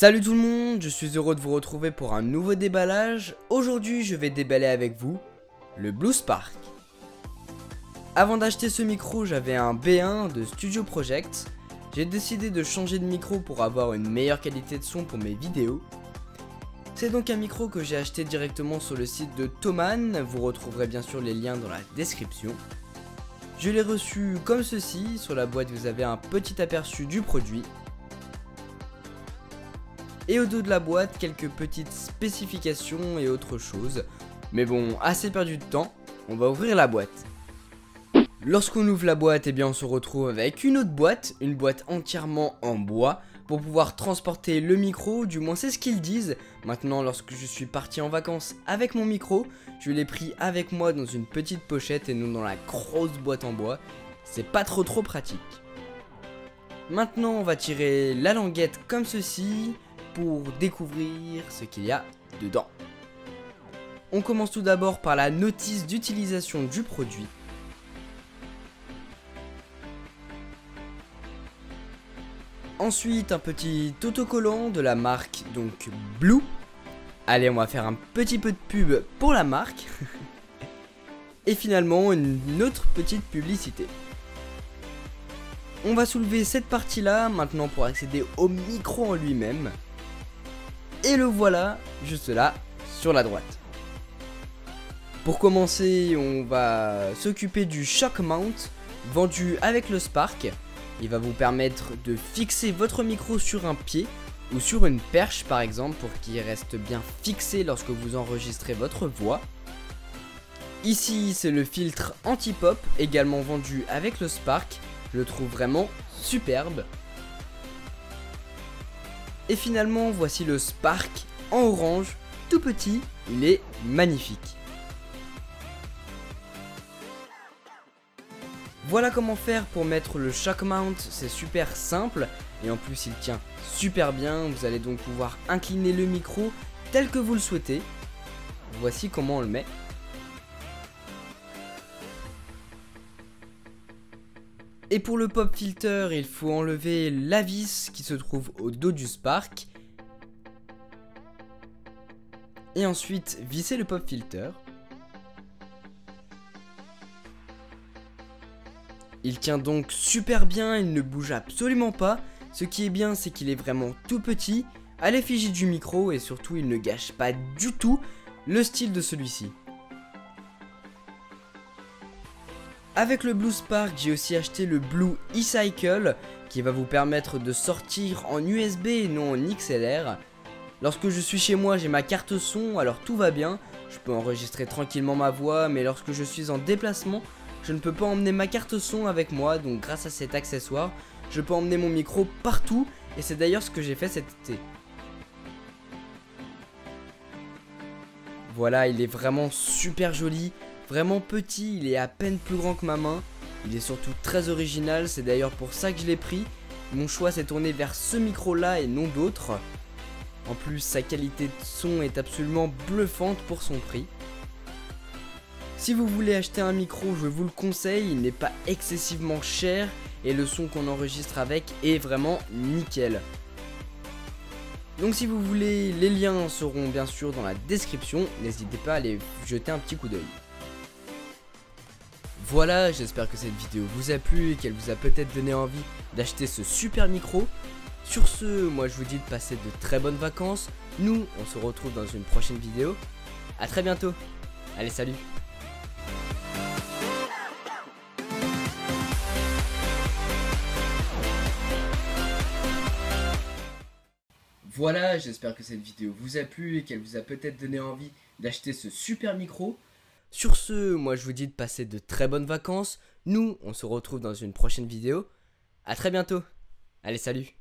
Salut tout le monde, je suis heureux de vous retrouver pour un nouveau déballage. Aujourd'hui je vais déballer avec vous le Blue Spark. Avant d'acheter ce micro, j'avais un B1 de Studio Project. J'ai décidé de changer de micro pour avoir une meilleure qualité de son pour mes vidéos. C'est donc un micro que j'ai acheté directement sur le site de Thomann, vous retrouverez bien sûr les liens dans la description. Je l'ai reçu comme ceci, sur la boîte vous avez un petit aperçu du produit. Et au dos de la boîte, quelques petites spécifications et autre chose. Mais bon, assez perdu de temps, on va ouvrir la boîte. Lorsqu'on ouvre la boîte, eh bien on se retrouve avec une autre boîte, une boîte entièrement en bois, pour pouvoir transporter le micro, du moins c'est ce qu'ils disent. Maintenant, lorsque je suis parti en vacances avec mon micro, je l'ai pris avec moi dans une petite pochette et non dans la grosse boîte en bois. C'est pas trop pratique. Maintenant, on va tirer la languette comme ceci, pour découvrir ce qu'il y a dedans. On commence tout d'abord par la notice d'utilisation du produit. Ensuite, un petit autocollant de la marque donc Blue. Allez, on va faire un petit peu de pub pour la marque. Et finalement, une autre petite publicité. On va soulever cette partie-là maintenant pour accéder au micro en lui-même. Et le voilà, juste là, sur la droite. Pour commencer, on va s'occuper du shock mount vendu avec le Spark. Il va vous permettre de fixer votre micro sur un pied ou sur une perche par exemple pour qu'il reste bien fixé lorsque vous enregistrez votre voix. Ici, c'est le filtre anti-pop également vendu avec le Spark. Je le trouve vraiment superbe. Et finalement, voici le Spark en orange, tout petit, il est magnifique. Voilà comment faire pour mettre le shock mount, c'est super simple et en plus il tient super bien. Vous allez donc pouvoir incliner le micro tel que vous le souhaitez. Voici comment on le met. Et pour le pop filter, il faut enlever la vis qui se trouve au dos du Spark. Et ensuite visser le pop filter. Il tient donc super bien, il ne bouge absolument pas. Ce qui est bien, c'est qu'il est vraiment tout petit, à l'effigie du micro et surtout il ne gâche pas du tout le style de celui-ci. Avec le Blue Spark, j'ai aussi acheté le Blue E-Cycle qui va vous permettre de sortir en USB et non en XLR. Lorsque je suis chez moi, j'ai ma carte son, alors tout va bien. Je peux enregistrer tranquillement ma voix, mais lorsque je suis en déplacement, je ne peux pas emmener ma carte son avec moi. Donc grâce à cet accessoire, je peux emmener mon micro partout et c'est d'ailleurs ce que j'ai fait cet été. Voilà, il est vraiment super joli. Vraiment petit, il est à peine plus grand que ma main. Il est surtout très original, c'est d'ailleurs pour ça que je l'ai pris. Mon choix s'est tourné vers ce micro là et non d'autres. En plus, sa qualité de son est absolument bluffante pour son prix. Si vous voulez acheter un micro, je vous le conseille, il n'est pas excessivement cher et le son qu'on enregistre avec est vraiment nickel. Donc si vous voulez, les liens seront bien sûr dans la description, n'hésitez pas à aller jeter un petit coup d'œil. Voilà, j'espère que cette vidéo vous a plu et qu'elle vous a peut-être donné envie d'acheter ce super micro. Sur ce, moi je vous dis de passer de très bonnes vacances. Nous, on se retrouve dans une prochaine vidéo. A très bientôt. Allez, salut. Voilà, j'espère que cette vidéo vous a plu et qu'elle vous a peut-être donné envie d'acheter ce super micro. Sur ce, moi je vous dis de passer de très bonnes vacances. Nous, on se retrouve dans une prochaine vidéo. A très bientôt. Allez, salut.